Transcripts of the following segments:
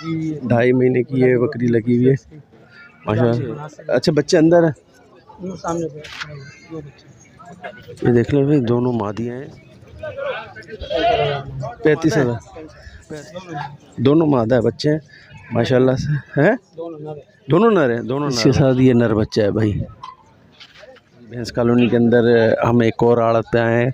2.5 महीने की ये बकरी लगी हुई है माशाल्लाह। अच्छा बच्चे अंदर है, ये देख लो भाई, दोनों मादियाँ हैं। 35,000 दोनों मादा है, बच्चे हैं माशाल्लाह से हैं, दोनों नर हैं, दोनों इसके साथ ये नर बच्चा है भाई। भैंस कॉलोनी के अंदर हम एक और आड़त पे आए हैं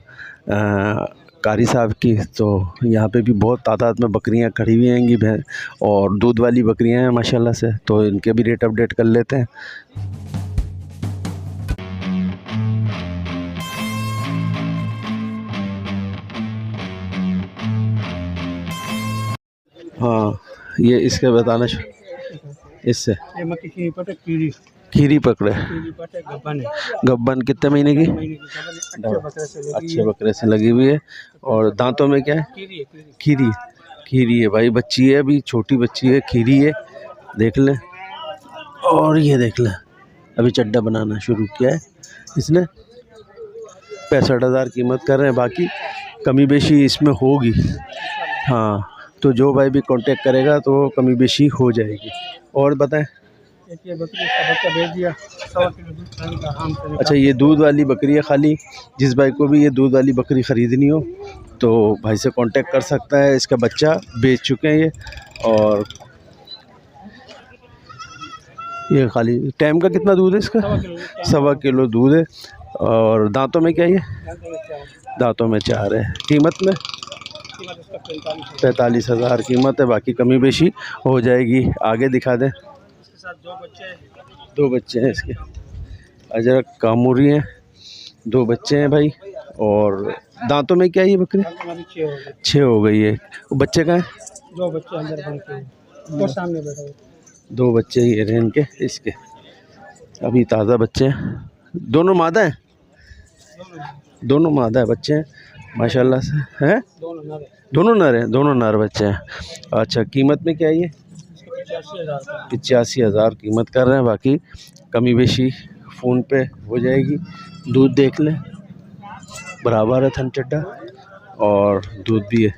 कारी साहब की, तो यहाँ पे भी बहुत तादाद में बकरियाँ खड़ी हुई हैंगी भैंस, और दूध वाली बकरियाँ हैं माशाल्लाह से, तो इनके भी रेट अपडेट कर लेते हैं। हाँ ये इसके बताना इससे खीरी पकड़े गब्बन कितने महीने की? अच्छे बकरे से लगी हुई है। और दांतों में क्या है? खीरी है भाई, बच्ची है अभी, छोटी बच्ची है, खीरी है, देख लें। और ये देख लें, अभी चड्डा बनाना शुरू किया है इसने। 65,000 कीमत कर रहे हैं, बाकी कमी बेशी इसमें होगी। हाँ तो जो भाई भी कांटेक्ट करेगा तो कमी बेशी हो जाएगी। और बताएं, बच्चा भेज दिया। अच्छा ये दूध वाली बकरी है खाली, जिस भाई को भी ये दूध वाली बकरी ख़रीदनी हो तो भाई से कांटेक्ट कर सकता है। इसका बच्चा बेच चुके हैं ये, और ये खाली टाइम का कितना दूध है इसका? 1.25 किलो दूध है। और दांतों में क्या है? दांतों में 4 है। कीमत में 45,000 कीमत है, बाकी कमी बेशी हो जाएगी। आगे दिखा दें, दो बच्चे हैं इसके, अजरक कामूरी हैं, 2 बच्चे हैं भाई। और दांतों में क्या है ये बकरी? 6 हो गई है। बच्चे का है? 2 बच्चे अंदर वो सामने बैठा, 2 बच्चे ये रहे इनके, इसके अभी ताज़ा बच्चे हैं। दोनों मादा हैं, दोनों मादा है बच्चे हैं माशाल्लाह से हैं, दोनों नर हैं, दोनों नर बच्चे हैं। अच्छा कीमत में क्या है ये? 85,000 कीमत कर रहे हैं, बाकी कमी बेशी फ़ोन पे हो जाएगी। दूध देख लें, बराबर है थन चड्डा, और दूध भी है,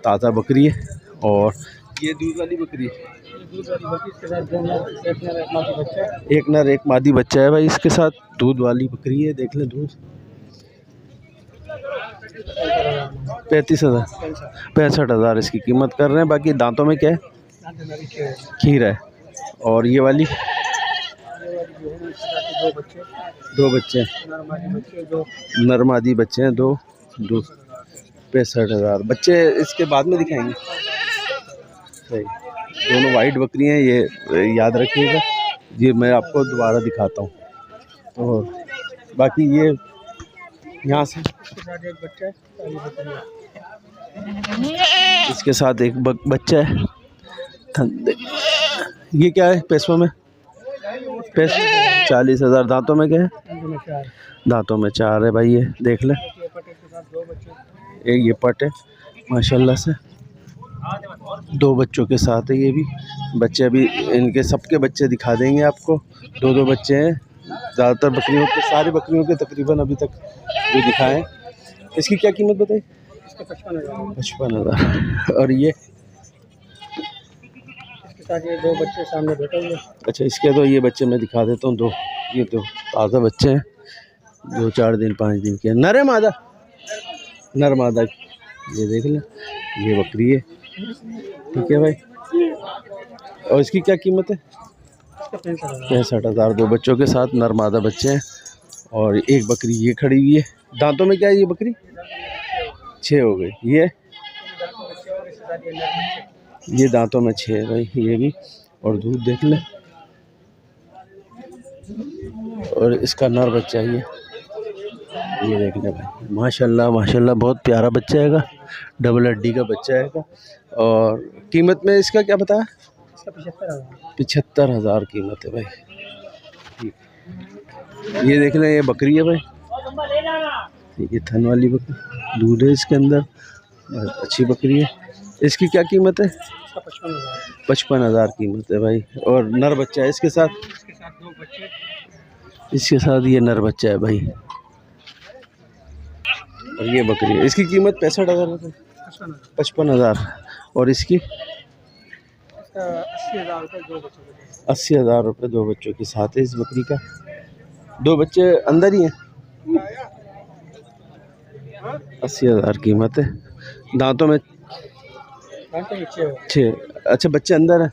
ताज़ा बकरी है। और ये दूध वाली बकरी है, एक नर एक मादी बच्चा है भाई इसके साथ, दूध वाली बकरी है, देख लें दूध। 65,000 इसकी कीमत कर रहे हैं, बाकी दांतों में क्या है? खीर है। और ये वाली 2 बच्चे नर मादी बच्चे हैं, 2 65,000 बच्चे इसके बाद में दिखाएंगे। सही, दोनों वाइट बकरियां हैं, ये याद रखिएगा, ये मैं आपको दोबारा दिखाता हूँ। और बाकी ये यहाँ से एक बच्चा है, इसके साथ एक बच्चा है। ये क्या है पैसों में? 40,000। दांतों में क्या है? दांतों में 4 है भाई, ये देख ले, एक ये पट है माशाल्लाह से, 2 बच्चों के साथ है ये भी। बच्चे अभी इनके सबके बच्चे दिखा देंगे आपको, 2 बच्चे हैं। ज़्यादातर बकरियों के, सारी बकरियों के तकरीबन अभी तक जो दिखाएं। इसकी क्या कीमत बताई? 55,000। और ये इसके साथ ये 2 बच्चे सामने बैठे हुए। अच्छा इसके तो ये बच्चे मैं दिखा देता हूँ, 2 ये तो ताज़ा बच्चे हैं, 2-4 दिन 5 दिन के। नर है मादा? नर मादा, ये देख लें, ये बकरी है, ठीक है भाई। और इसकी क्या कीमत है? 65,000। 2 बच्चों के साथ नर मादा बच्चे हैं। और एक बकरी ये खड़ी हुई है। दांतों में क्या है ये बकरी? 6 हो गई। ये दांतों में 6 है भाई, ये भी। और दूध देख लें, और इसका नर बच्चा है ये देख लें भाई, माशाल्लाह माशाल्लाह, बहुत प्यारा बच्चा हैगा, डबल हड्डी का बच्चा हैगा। और कीमत में इसका क्या बताया? 75,000 कीमत है भाई, ठीक। ये देख लें, ये बकरी है भाई, ये थन वाली बकरी, दूध है इसके अंदर, अच्छी बकरी है। इसकी क्या कीमत है? 55,000 कीमत है भाई। और नर बच्चा है इसके साथ, इसके साथ ये नर बच्चा है भाई। और ये बकरी है, इसकी कीमत 65,000 है, 55,000। और इसकी 80,000 रुपये 2 बच्चों के साथ है इस बकरी का। 2 बच्चे अंदर ही हैं। 80,000 कीमत है। दांतों में 6। अच्छा बच्चे अंदर हैं।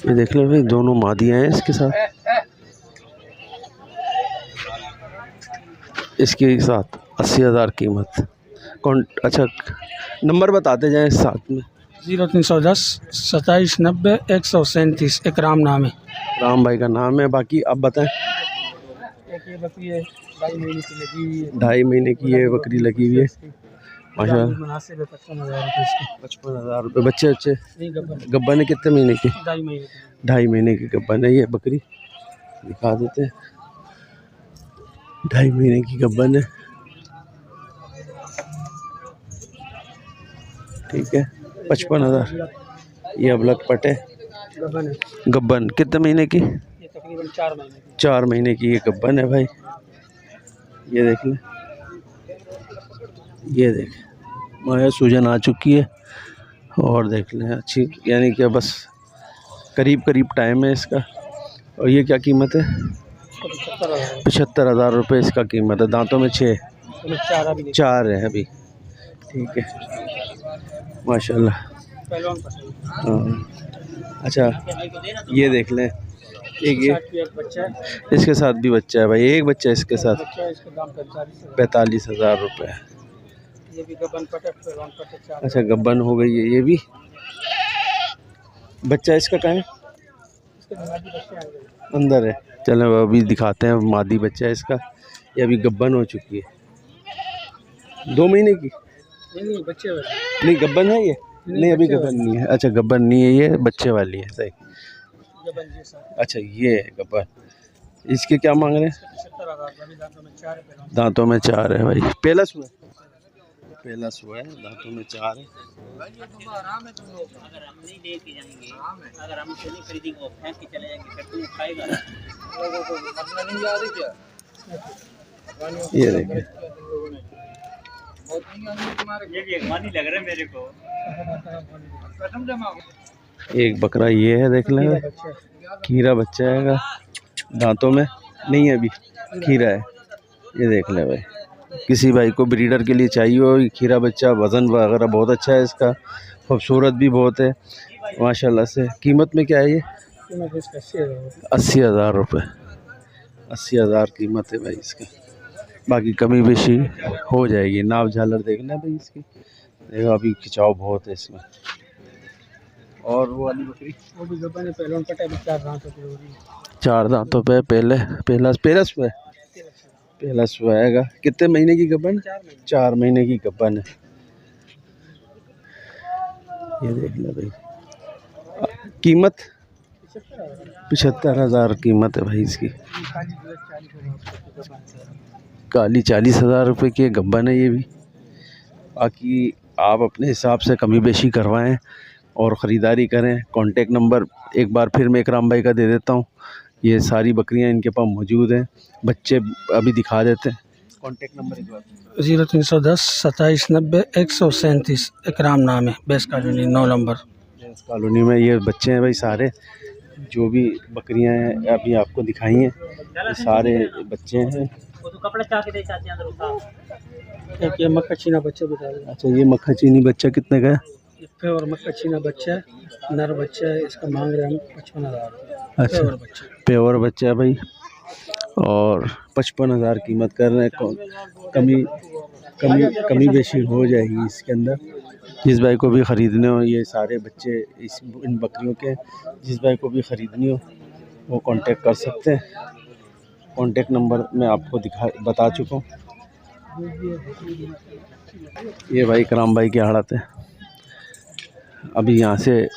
ये देख लो भाई, दोनों मादियाँ हैं इसके साथ। इसके साथ 80,000 कीमत। कौन? अच्छा नंबर बताते जाएं साथ में। 0310 27 90 137। इकराम नाम है। राम भाई का नाम है। बाकी आप बताएं। एक ये बकरी है 2.5 महीने की लगी हुई है। 2.5 महीने की ये बकरी लगी हुई है माशाल्लाह। मुनासिब है 55,000 रुपये इसकी। 55,000 रुपये। बच्चे अच्छे नहीं गब्बन है। कितने महीने की? 2.5 महीने की। 2.5 महीने की गब्बन है ये बकरी। दिखा देते हैं। 2.5 महीने की गब्बन है। ठीक है 55,000। ये अबलग पट है। गब्बन कितने महीने की? ये तकरीबन 4 महीने की। 4 महीने की ये गब्बन है भाई। ये देख लें। ये देख माया सूजन आ चुकी है। और देख लें अच्छी, यानी कि बस करीब करीब टाइम है इसका। और ये क्या कीमत है? 75,000 रुपये इसका कीमत है। दांतों में 6, 4 है अभी। ठीक है माशाल्लाह। हाँ अच्छा ये देख लें। एक ये इसके साथ भी बच्चा है भाई। एक बच्चा है इसके साथ। 45,000 रुपये। अच्छा गब्बन हो गई है ये भी। बच्चा इसका कहाँ है? अंदर है। चलो अभी दिखाते हैं। मादी बच्चा है इसका। ये अभी गब्बन हो चुकी है 2 महीने की। नहीं बच्चे वाली नहीं गब्बन है ये। नहीं अभी गब्बन नहीं है। अच्छा गब्बन नहीं है ये, बच्चे वाली है। सही। अच्छा ये है गब्बन। इसके क्या मांग रहे हैं? दांतों में 4 है भाई। पहला सुआ है। पहला सुआ है। दांतों में 4 है। ये देखिए एक बकरा ये है। देख लें खीरा बच्चा है। दांतों में नहीं है अभी, खीरा है। ये देख लें भाई, किसी भाई को ब्रीडर के लिए चाहिए हो खीरा बच्चा। वज़न वगैरह बहुत अच्छा है इसका। खूबसूरत भी बहुत है माशाल्लाह से। कीमत में क्या है ये? 80,000 रुपये। 80,000 कीमत है भाई इसका। बाकी कमी बेशी हो जाएगी। नाव झालर देखना भाई इसकी। देखो अभी खिंचाव बहुत है इसमें। और वो वाली बकरी वो भी गब्बन है। पहलवान पटा है 4 दांतों पे हो रही है। 4 दांतों पे पहला सुआ है। पहला सुआ आएगा। कितने महीने की गब्बन? 4 महीने की गब्बन है। ये देख लो भाई। कीमत 75,000 कीमत है भाई इसकी। काली 40,000 रुपये की गब्बन है ये भी। बाकी आप अपने हिसाब से कमी बेशी करवाएं और ख़रीदारी करें। कांटेक्ट नंबर एक बार फिर मैं इकराम भाई का दे देता हूँ। ये सारी बकरियां इनके पास मौजूद हैं। बच्चे अभी दिखा देते हैं। कांटेक्ट नंबर एक बार। 0310 27 90 137। इकराम नाम है। Base colony 9 number. Base colony में ये बच्चे हैं भाई सारे। जो भी बकरियां हैं अभी आपको दिखाई हैं, ये सारे बच्चे हैं। एक ये मक्खा चीना बच्चा बता दें। अच्छा ये मक्खा चीनी बच्चा कितने का है? और मक्खा चीना बच्चा है, नर बच्चा है। इसका मांग रहे हम 55,000। अच्छा प्योर बच्चा है भाई। और 55,000 कीमत कर रहे हैं। कमी बेशी हो जाएगी इसके अंदर। जिस भाई को भी ख़रीदने हो ये सारे बच्चे इन बकरियों के, जिस भाई को भी ख़रीदनी हो वो कांटेक्ट कर सकते हैं। कांटेक्ट नंबर मैं आपको बता चुका हूँ। ये भाई इकराम भाई की आड़त है। अभी यहाँ से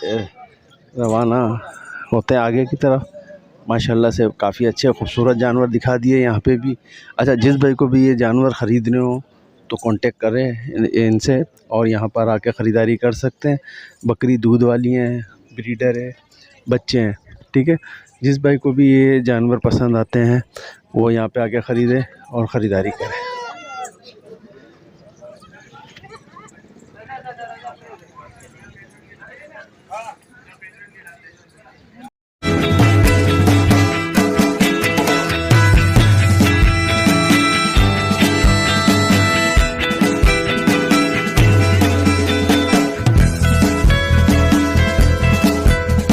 रवाना होते हैं आगे की तरफ। माशाल्लाह से काफ़ी अच्छे खूबसूरत जानवर दिखा दिए यहाँ पे भी। अच्छा जिस भाई को भी ये जानवर ख़रीदने हो तो कांटेक्ट करें इनसे और यहाँ पर आके ख़रीदारी कर सकते हैं। बकरी दूध वाली हैं, ब्रीडर है, बच्चे हैं। ठीक है, जिस भाई को भी ये जानवर पसंद आते हैं वो यहाँ पे आके ख़रीदें और ख़रीदारी करें।